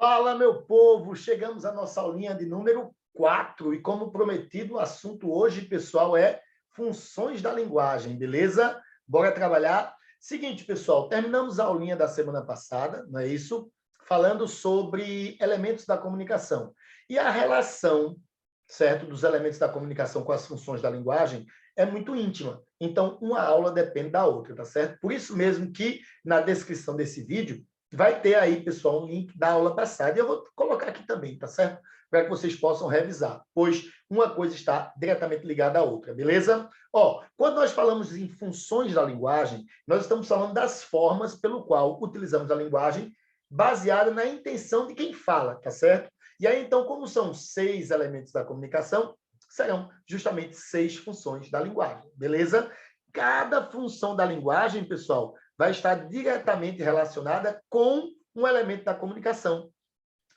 Fala, meu povo! Chegamos à nossa aulinha de número 4 e, como prometido, o assunto hoje, pessoal, é funções da linguagem, beleza? Bora trabalhar? Seguinte, pessoal, terminamos a aulinha da semana passada, não é isso? Falando sobre elementos da comunicação. E a relação, certo, dos elementos da comunicação com as funções da linguagem é muito íntima. Então, uma aula depende da outra, tá certo? Por isso mesmo que, na descrição desse vídeo, vai ter aí, pessoal, um link da aula passada. E eu vou colocar aqui também, tá certo? Para que vocês possam revisar, pois uma coisa está diretamente ligada à outra, beleza? Ó, quando nós falamos em funções da linguagem, nós estamos falando das formas pelo qual utilizamos a linguagem baseada na intenção de quem fala, tá certo? E aí, então, como são 6 elementos da comunicação, serão justamente 6 funções da linguagem, beleza? Cada função da linguagem, pessoal, vai estar diretamente relacionada com um elemento da comunicação.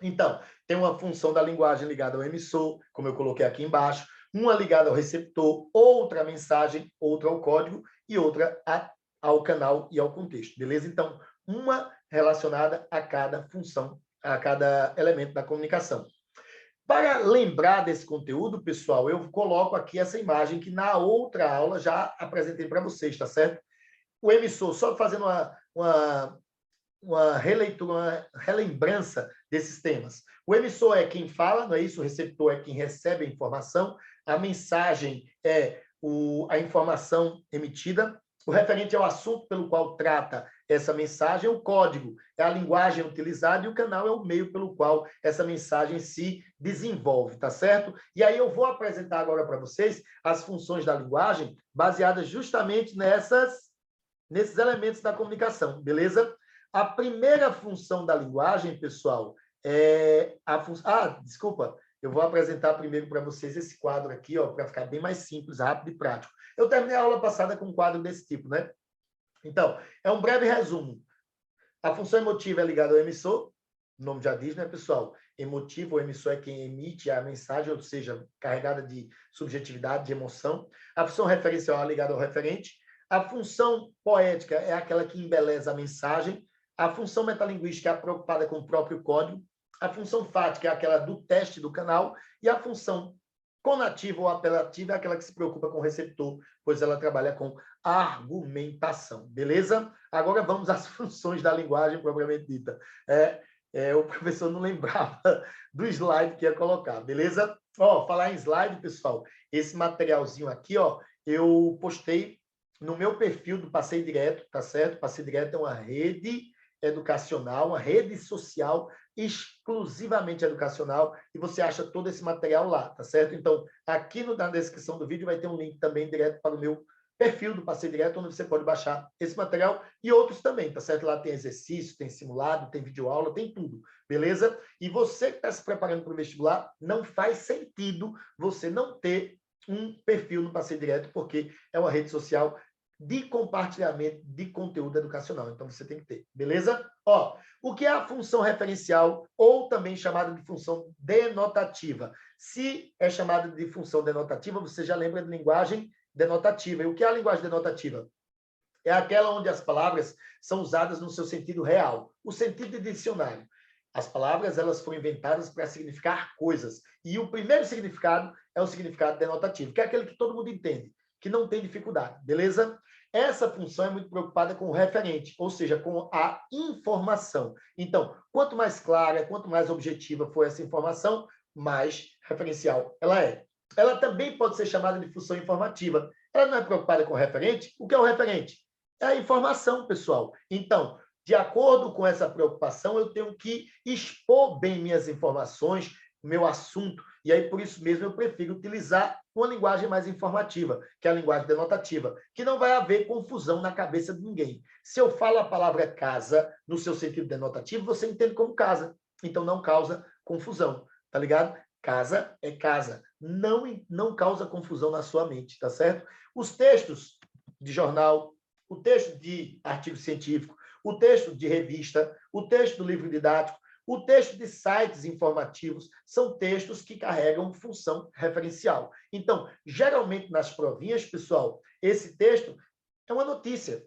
Então, tem uma função da linguagem ligada ao emissor, como eu coloquei aqui embaixo, uma ligada ao receptor, outra à mensagem, outra ao código e outra ao canal e ao contexto, beleza? Então, uma relacionada a cada função, a cada elemento da comunicação. Para lembrar desse conteúdo, pessoal, eu coloco aqui essa imagem que na outra aula já apresentei para vocês, tá certo? O emissor, só fazendo uma releitura, uma relembrança desses temas. O emissor é quem fala, não é isso? O receptor é quem recebe a informação, a mensagem é a informação emitida, o referente é o assunto pelo qual trata essa mensagem, o código é a linguagem utilizada e o canal é o meio pelo qual essa mensagem se desenvolve, tá certo? E aí eu vou apresentar agora para vocês as funções da linguagem baseadas justamente nesses elementos da comunicação, beleza? A primeira função da linguagem, pessoal, é a função... desculpa, eu vou apresentar primeiro para vocês esse quadro aqui, ó, para ficar bem mais simples, rápido e prático. Eu terminei a aula passada com um quadro desse tipo, né? Então, é um breve resumo. A função emotiva é ligada ao emissor, o nome já diz, né, pessoal? Emotivo, o emissor é quem emite a mensagem, ou seja, carregada de subjetividade, de emoção. A função referencial é ligada ao referente. A função poética é aquela que embeleza a mensagem. A função metalinguística é a preocupada com o próprio código. A função fática é aquela do teste do canal. E a função conativa ou apelativa é aquela que se preocupa com o receptor, pois ela trabalha com argumentação. Beleza? Agora vamos às funções da linguagem propriamente dita. O professor não lembrava do slide que ia colocar, beleza? Ó, falar em slide, pessoal, esse materialzinho aqui, ó, eu postei no meu perfil do Passeio Direto, tá certo? Passeio Direto é uma rede educacional, uma rede social exclusivamente educacional, e você acha todo esse material lá, tá certo? Então, aqui na descrição do vídeo vai ter um link também direto para o meu perfil do Passeio Direto, onde você pode baixar esse material e outros também, tá certo? Lá tem exercício, tem simulado, tem videoaula, tem tudo, beleza? E você que está se preparando para o vestibular, não faz sentido você não ter um perfil no Passeio Direto, porque é uma rede social de compartilhamento de conteúdo educacional. Então, você tem que ter, beleza? Ó, o que é a função referencial, ou também chamada de função denotativa? Se é chamada de função denotativa, você já lembra de linguagem denotativa. E o que é a linguagem denotativa? É aquela onde as palavras são usadas no seu sentido real, o sentido de dicionário. As palavras, elas foram inventadas para significar coisas. E o primeiro significado é o significado denotativo, que é aquele que todo mundo entende, que não tem dificuldade, beleza? Essa função é muito preocupada com o referente, ou seja, com a informação. Então, quanto mais clara, quanto mais objetiva for essa informação, mais referencial ela é. Ela também pode ser chamada de função informativa. Ela não é preocupada com o referente. O que é o referente? É a informação, pessoal. Então, de acordo com essa preocupação, eu tenho que expor bem minhas informações, meu assunto, e aí por isso mesmo eu prefiro utilizar uma linguagem mais informativa, que é a linguagem denotativa, que não vai haver confusão na cabeça de ninguém. Se eu falo a palavra casa no seu sentido denotativo, você entende como casa, então não causa confusão, tá ligado? Casa é casa, não causa confusão na sua mente, tá certo? Os textos de jornal, o texto de artigo científico, o texto de revista, o texto do livro didático, o texto de sites informativos são textos que carregam função referencial. Então, geralmente nas provinhas, pessoal, esse texto é uma notícia.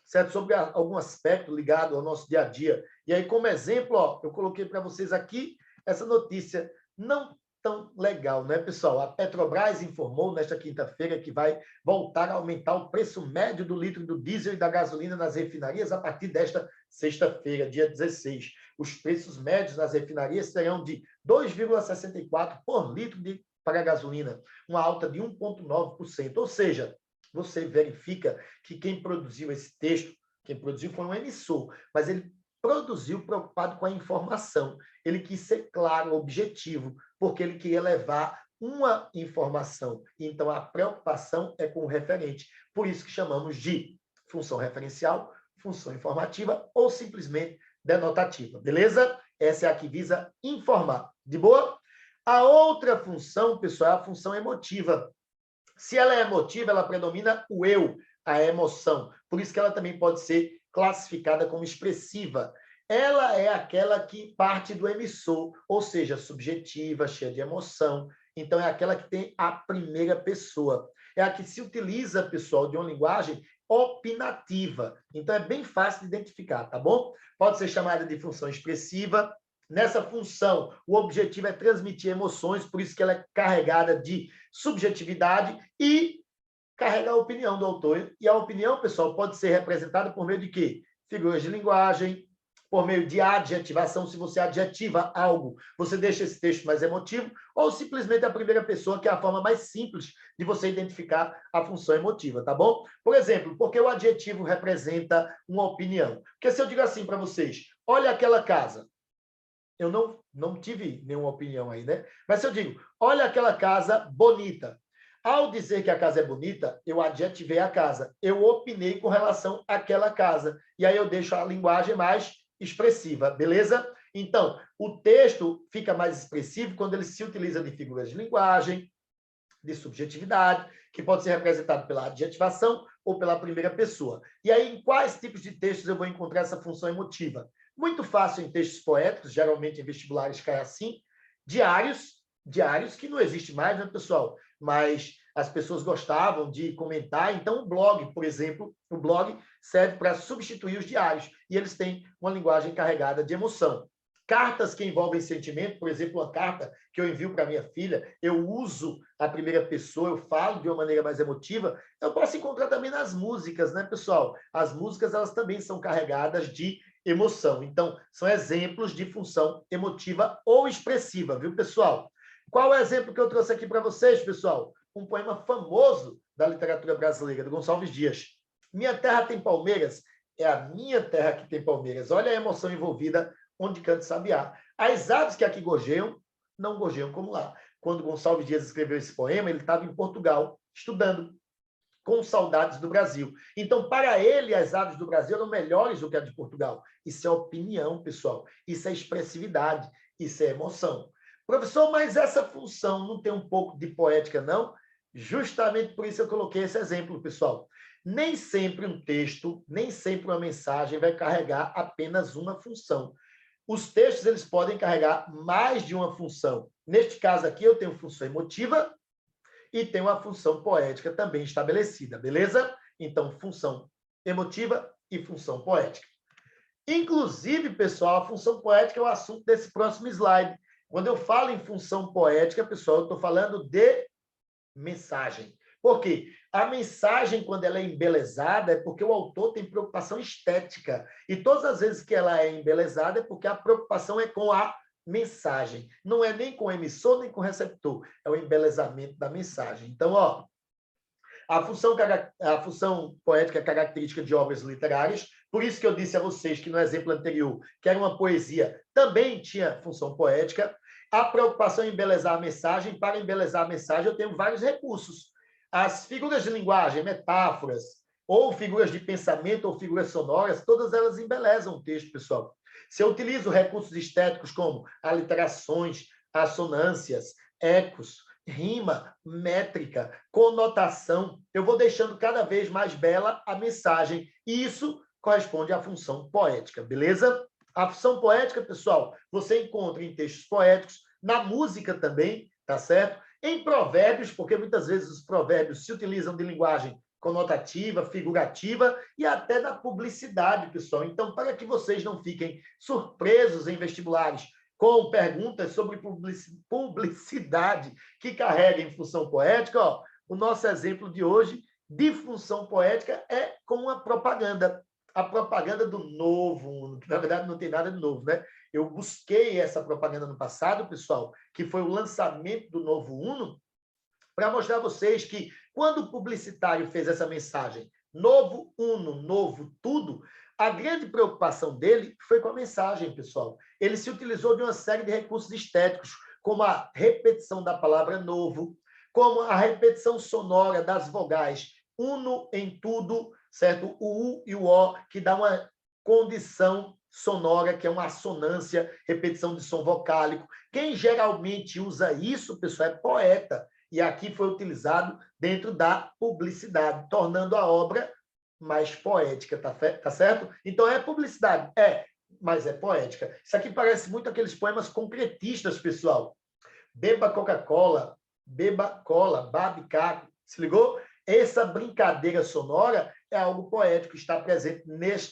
certo? Sobre algum aspecto ligado ao nosso dia a dia. E aí, como exemplo, ó, eu coloquei para vocês aqui essa notícia não tão legal, né, pessoal? A Petrobras informou nesta quinta-feira que vai voltar a aumentar o preço médio do litro do diesel e da gasolina nas refinarias a partir desta sexta-feira, dia 16. Os preços médios nas refinarias serão de 2,64 por litro para a gasolina, uma alta de 1,9%. Ou seja, você verifica que quem produziu esse texto, quem produziu foi um emissor, mas ele produziu preocupado com a informação. Ele quis ser claro, objetivo, porque ele queria levar uma informação. Então, a preocupação é com o referente. Por isso que chamamos de função referencial, função informativa ou simplesmente denotativa. Beleza? Essa é a que visa informar. De boa? A outra função, pessoal, é a função emotiva. Se ela é emotiva, ela predomina o eu, a emoção. Por isso que ela também pode ser classificada como expressiva. Ela é aquela que parte do emissor, ou seja, subjetiva, cheia de emoção. Então, é aquela que tem a primeira pessoa. É a que se utiliza, pessoal, de uma linguagem opinativa. Então, é bem fácil de identificar, tá bom? Pode ser chamada de função expressiva. Nessa função, o objetivo é transmitir emoções, por isso que ela é carregada de subjetividade e carrega a opinião do autor. E a opinião, pessoal, pode ser representada por meio de quê? Figuras de linguagem, por meio de adjetivação. Se você adjetiva algo, você deixa esse texto mais emotivo, ou simplesmente a primeira pessoa, que é a forma mais simples de você identificar a função emotiva, tá bom? Por exemplo, porque o adjetivo representa uma opinião. Porque se eu digo assim para vocês, olha aquela casa, eu não tive nenhuma opinião aí, né? Mas se eu digo, olha aquela casa bonita. Ao dizer que a casa é bonita, eu adjetivei a casa. Eu opinei com relação àquela casa. E aí eu deixo a linguagem mais expressiva, beleza? Então, o texto fica mais expressivo quando ele se utiliza de figuras de linguagem, de subjetividade, que pode ser representado pela adjetivação ou pela primeira pessoa. E aí, em quais tipos de textos eu vou encontrar essa função emotiva? Muito fácil em textos poéticos, geralmente em vestibulares cai assim, diários que não existe mais, né, pessoal? Mas as pessoas gostavam de comentar, então o blog, por exemplo, o blog serve para substituir os diários, e eles têm uma linguagem carregada de emoção. Cartas que envolvem sentimento, por exemplo, uma carta que eu envio para minha filha, eu uso a primeira pessoa, eu falo de uma maneira mais emotiva, eu posso encontrar também nas músicas, né, pessoal? As músicas, elas também são carregadas de emoção. Então, são exemplos de função emotiva ou expressiva, viu, pessoal? Qual é o exemplo que eu trouxe aqui para vocês, pessoal? Um poema famoso da literatura brasileira, do Gonçalves Dias. Minha terra tem palmeiras, é a minha terra que tem palmeiras. Olha a emoção envolvida onde canta o sabiá. As aves que aqui gorjeiam, não gorjeiam como lá. Quando Gonçalves Dias escreveu esse poema, ele estava em Portugal, estudando, com saudades do Brasil. Então, para ele, as aves do Brasil eram melhores do que a de Portugal. Isso é opinião, pessoal. Isso é expressividade. Isso é emoção. Professor, mas essa função não tem um pouco de poética, não? Justamente por isso eu coloquei esse exemplo, pessoal. Nem sempre um texto, nem sempre uma mensagem vai carregar apenas uma função. Os textos, eles podem carregar mais de uma função. Neste caso aqui, eu tenho função emotiva e tenho uma função poética também estabelecida, beleza? Então, função emotiva e função poética. Inclusive, pessoal, a função poética é o assunto desse próximo slide. Quando eu falo em função poética, pessoal, eu estou falando de mensagem. Por quê? A mensagem, quando ela é embelezada, é porque o autor tem preocupação estética. E todas as vezes que ela é embelezada, é porque a preocupação é com a mensagem. Não é nem com o emissor, nem com o receptor. É o embelezamento da mensagem. Então, ó, a função poética é característica de obras literárias. Por isso que eu disse a vocês que no exemplo anterior, que era uma poesia, também tinha função poética. A preocupação em embelezar a mensagem. Para embelezar a mensagem, eu tenho vários recursos. As figuras de linguagem, metáforas, ou figuras de pensamento, ou figuras sonoras, todas elas embelezam o texto, pessoal. Se eu utilizo recursos estéticos como aliterações, assonâncias, ecos, rima, métrica, conotação, eu vou deixando cada vez mais bela a mensagem. E isso corresponde à função poética, beleza? A função poética, pessoal, você encontra em textos poéticos, na música também, tá certo? Em provérbios, porque muitas vezes os provérbios se utilizam de linguagem conotativa, figurativa e até da publicidade, pessoal. Então, para que vocês não fiquem surpresos em vestibulares com perguntas sobre publicidade que carreguem função poética, ó, o nosso exemplo de hoje de função poética é com a propaganda do Novo Uno, que na verdade não tem nada de novo, né? Eu busquei essa propaganda no passado, pessoal, que foi o lançamento do Novo Uno, para mostrar a vocês que quando o publicitário fez essa mensagem, novo Uno, novo tudo, a grande preocupação dele foi com a mensagem, pessoal. Ele se utilizou de uma série de recursos estéticos, como a repetição da palavra novo, como a repetição sonora das vogais uno em tudo, certo? O U e o O, que dá uma condição sonora, que é uma assonância, repetição de som vocálico. Quem geralmente usa isso, pessoal, é poeta. E aqui foi utilizado dentro da publicidade, tornando a obra mais poética, tá certo? Então, é publicidade? É, mas é poética. Isso aqui parece muito aqueles poemas concretistas, pessoal. Beba Coca-Cola, beba cola, babe caco. Se ligou? Essa brincadeira sonora é algo poético, está presente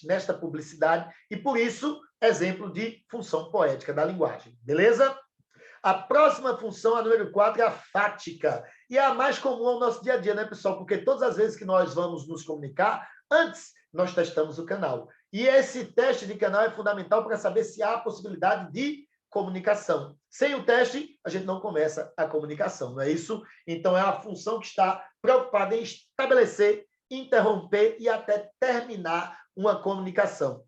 nesta publicidade e, por isso, exemplo de função poética da linguagem. Beleza? A próxima função, a número 4, é a fática. E é a mais comum ao nosso dia a dia, né, pessoal? Porque todas as vezes que nós vamos nos comunicar, antes nós testamos o canal. E esse teste de canal é fundamental para saber se há a possibilidade de comunicação. Sem o teste, a gente não começa a comunicação, não é isso? Então, é a função que está preocupada em estabelecer, interromper e até terminar uma comunicação.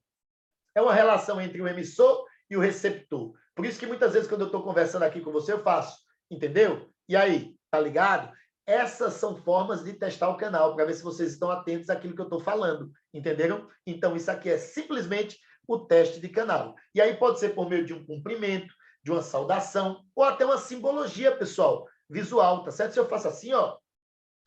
É uma relação entre o emissor e o receptor. Por isso que muitas vezes, quando eu estou conversando aqui com você, eu faço, entendeu? E aí, tá ligado? Essas são formas de testar o canal, para ver se vocês estão atentos àquilo que eu estou falando, entenderam? Então, isso aqui é simplesmente o teste de canal. E aí pode ser por meio de um cumprimento, de uma saudação, ou até uma simbologia, pessoal, visual, tá certo? Se eu faço assim, ó,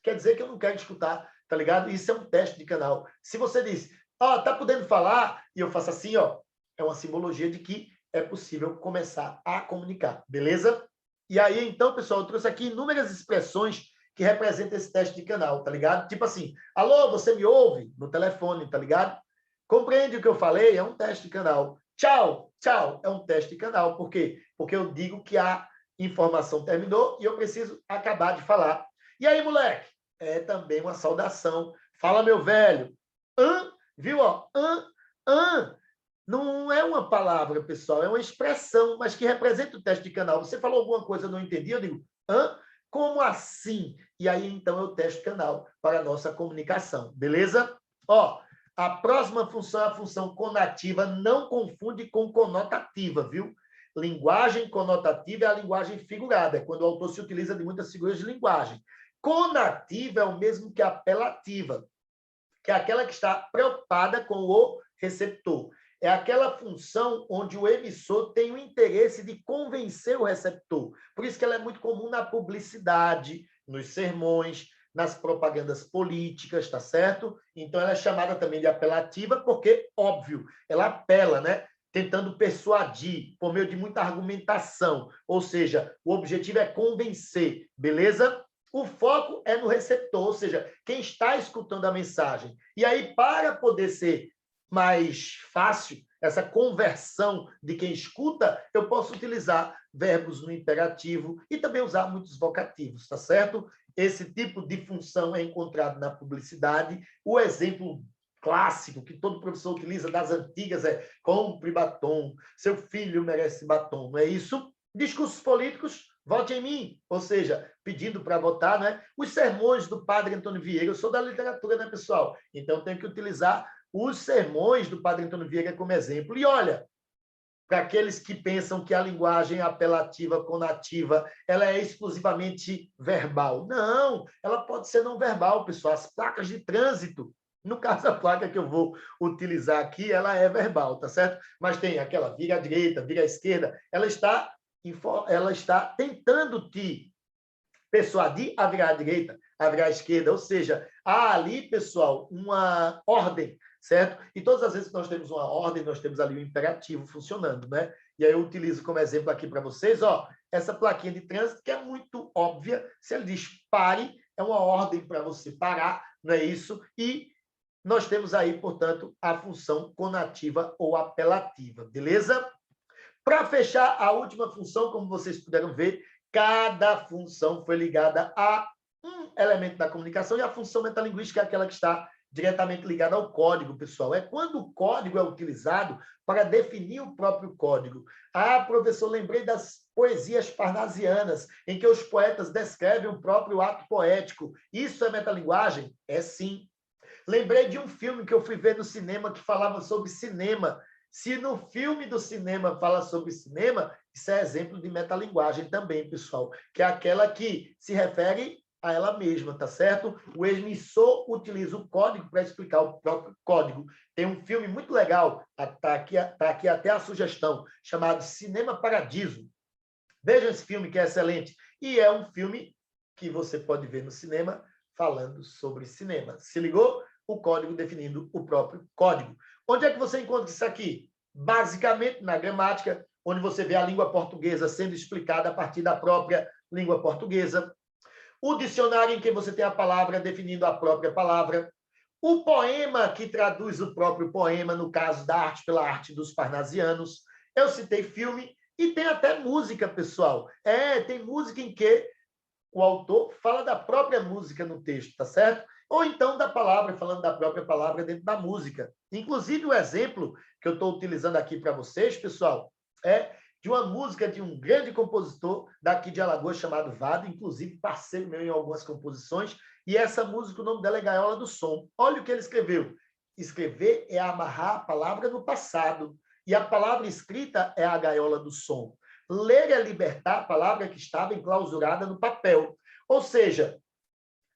quer dizer que eu não quero escutar, tá ligado? Isso é um teste de canal. Se você diz, ó, tá podendo falar, e eu faço assim, ó, é uma simbologia de que é possível começar a comunicar, beleza? E aí, então, pessoal, eu trouxe aqui inúmeras expressões que representam esse teste de canal, tá ligado? Tipo assim, alô, você me ouve? No telefone, tá ligado? Compreende o que eu falei? É um teste de canal. Tchau, tchau, é um teste de canal. Por quê? Porque eu digo que a informação terminou e eu preciso acabar de falar. E aí, moleque? É também uma saudação. Fala, meu velho. Viu? Ó? Não é uma palavra, pessoal, é uma expressão, mas que representa o teste de canal. Você falou alguma coisa, eu não entendi, eu digo, como assim? E aí, então, eu testo canal para a nossa comunicação, beleza? Ó, a próxima função é a função conativa, não confunde com conotativa, viu? Linguagem conotativa é a linguagem figurada, é quando o autor se utiliza de muitas figuras de linguagem. Conativa é o mesmo que apelativa, que é aquela que está preocupada com o receptor. É aquela função onde o emissor tem o interesse de convencer o receptor. Por isso que ela é muito comum na publicidade, nos sermões, nas propagandas políticas, tá certo? Então, ela é chamada também de apelativa porque, óbvio, ela apela, né? Tentando persuadir por meio de muita argumentação. Ou seja, o objetivo é convencer, beleza? O foco é no receptor, ou seja, quem está escutando a mensagem. E aí, para poder ser mais fácil essa conversão de quem escuta, eu posso utilizar verbos no imperativo e também usar muitos vocativos, tá certo? Esse tipo de função é encontrado na publicidade. O exemplo clássico que todo professor utiliza das antigas é compre batom, seu filho merece batom, não é isso? Discursos políticos, vote em mim, ou seja, pedindo para votar, né? Os sermões do padre Antônio Vieira, eu sou da literatura, né, pessoal? Então, tenho que utilizar os sermões do padre Antônio Vieira como exemplo. E olha, para aqueles que pensam que a linguagem apelativa, conativa, ela é exclusivamente verbal. Não, ela pode ser não verbal, pessoal. As placas de trânsito, no caso, a placa que eu vou utilizar aqui, ela é verbal, tá certo? Mas tem aquela vira à direita, vira à esquerda, ela está tentando te persuadir a virar à direita, a virar à esquerda, ou seja, há ali, pessoal, uma ordem, certo? E todas as vezes que nós temos uma ordem, nós temos ali o imperativo funcionando, né? E aí eu utilizo como exemplo aqui para vocês, ó, essa plaquinha de trânsito que é muito óbvia. Se ele diz pare, é uma ordem para você parar, não é isso? E nós temos aí, portanto, a função conativa ou apelativa, beleza? Para fechar a última função, como vocês puderam ver, cada função foi ligada a um elemento da comunicação e a função metalinguística é aquela que está diretamente ligada ao código, pessoal. É quando o código é utilizado para definir o próprio código. Ah, professor, lembrei das poesias parnasianas, em que os poetas descrevem o próprio ato poético. Isso é metalinguagem? É sim. Lembrei de um filme que eu fui ver no cinema que falava sobre cinema. Se no filme do cinema fala sobre cinema, isso é exemplo de metalinguagem também, pessoal, que é aquela que se refere a ela mesma, tá certo? O emissor utiliza o código para explicar o próprio código. Tem um filme muito legal, tá aqui até a sugestão, chamado Cinema Paradiso. Vejam esse filme que é excelente. E é um filme que você pode ver no cinema falando sobre cinema. Se ligou? O código definindo o próprio código. Onde é que você encontra isso aqui? Basicamente na gramática, onde você vê a língua portuguesa sendo explicada a partir da própria língua portuguesa. O dicionário em que você tem a palavra definindo a própria palavra. O poema que traduz o próprio poema, no caso da arte pela arte dos parnasianos. Eu citei filme e tem até música, pessoal. Tem música em que o autor fala da própria música no texto, tá certo? Ou então da palavra, falando da própria palavra dentro da música. Inclusive, o exemplo que eu estou utilizando aqui para vocês, pessoal, é de uma música de um grande compositor daqui de Alagoas, chamado Vado, inclusive parceiro meu em algumas composições, e essa música, o nome dela é Gaiola do Som. Olha o que ele escreveu. Escrever é amarrar a palavra no passado, e a palavra escrita é a gaiola do som. Ler é libertar a palavra que estava enclausurada no papel. Ou seja,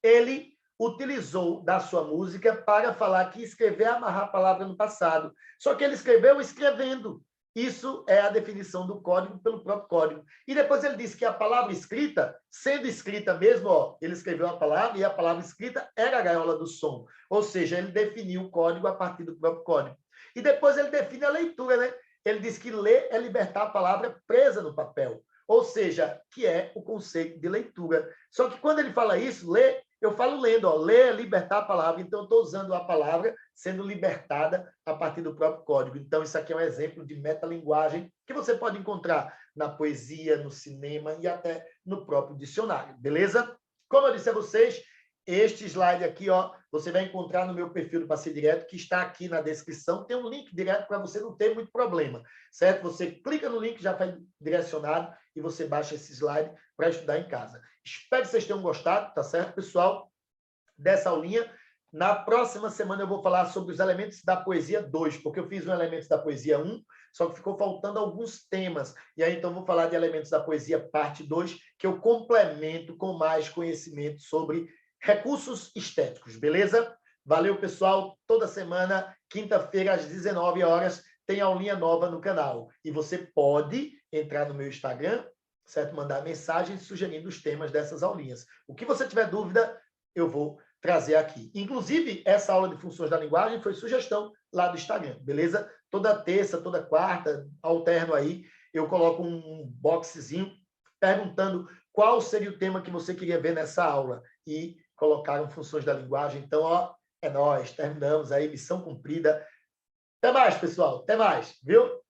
ele utilizou da sua música para falar que escrever é amarrar a palavra no passado. Só que ele escreveu escrevendo. Isso é a definição do código pelo próprio código. E depois ele disse que a palavra escrita, sendo escrita mesmo, ele escreveu a palavra e a palavra escrita era a gaiola do som. Ou seja, ele definiu o código a partir do próprio código. E depois ele define a leitura, né? Ele diz que ler é libertar a palavra presa no papel. Ou seja, que é o conceito de leitura. Só que quando ele fala isso, ler, eu falo lendo, ler é libertar a palavra, então eu estou usando a palavra sendo libertada a partir do próprio código. Então, isso aqui é um exemplo de metalinguagem que você pode encontrar na poesia, no cinema e até no próprio dicionário, beleza? Como eu disse a vocês, este slide aqui, você vai encontrar no meu perfil do Passeio Direto, que está aqui na descrição. Tem um link direto para você não ter muito problema, certo? Você clica no link, já vai direcionado e você baixa esse slide para estudar em casa. Espero que vocês tenham gostado, tá certo, pessoal? Dessa aulinha. Na próxima semana eu vou falar sobre os elementos da poesia 2, porque eu fiz um elementos da poesia 1, só que ficou faltando alguns temas. E aí, então, eu vou falar de elementos da poesia parte 2, que eu complemento com mais conhecimento sobre recursos estéticos, beleza? Valeu, pessoal. Toda semana, quinta-feira, às 19 horas, tem aulinha nova no canal. E você pode entrar no meu Instagram, certo? Mandar mensagem sugerindo os temas dessas aulinhas. O que você tiver dúvida, eu vou trazer aqui. Inclusive, essa aula de funções da linguagem foi sugestão lá do Instagram, beleza? Toda terça, toda quarta, alterno aí, eu coloco um boxezinho perguntando qual seria o tema que você queria ver nessa aula. E colocaram funções da linguagem. Então, é nóis, terminamos aí, missão cumprida. Até mais, pessoal. Até mais, viu?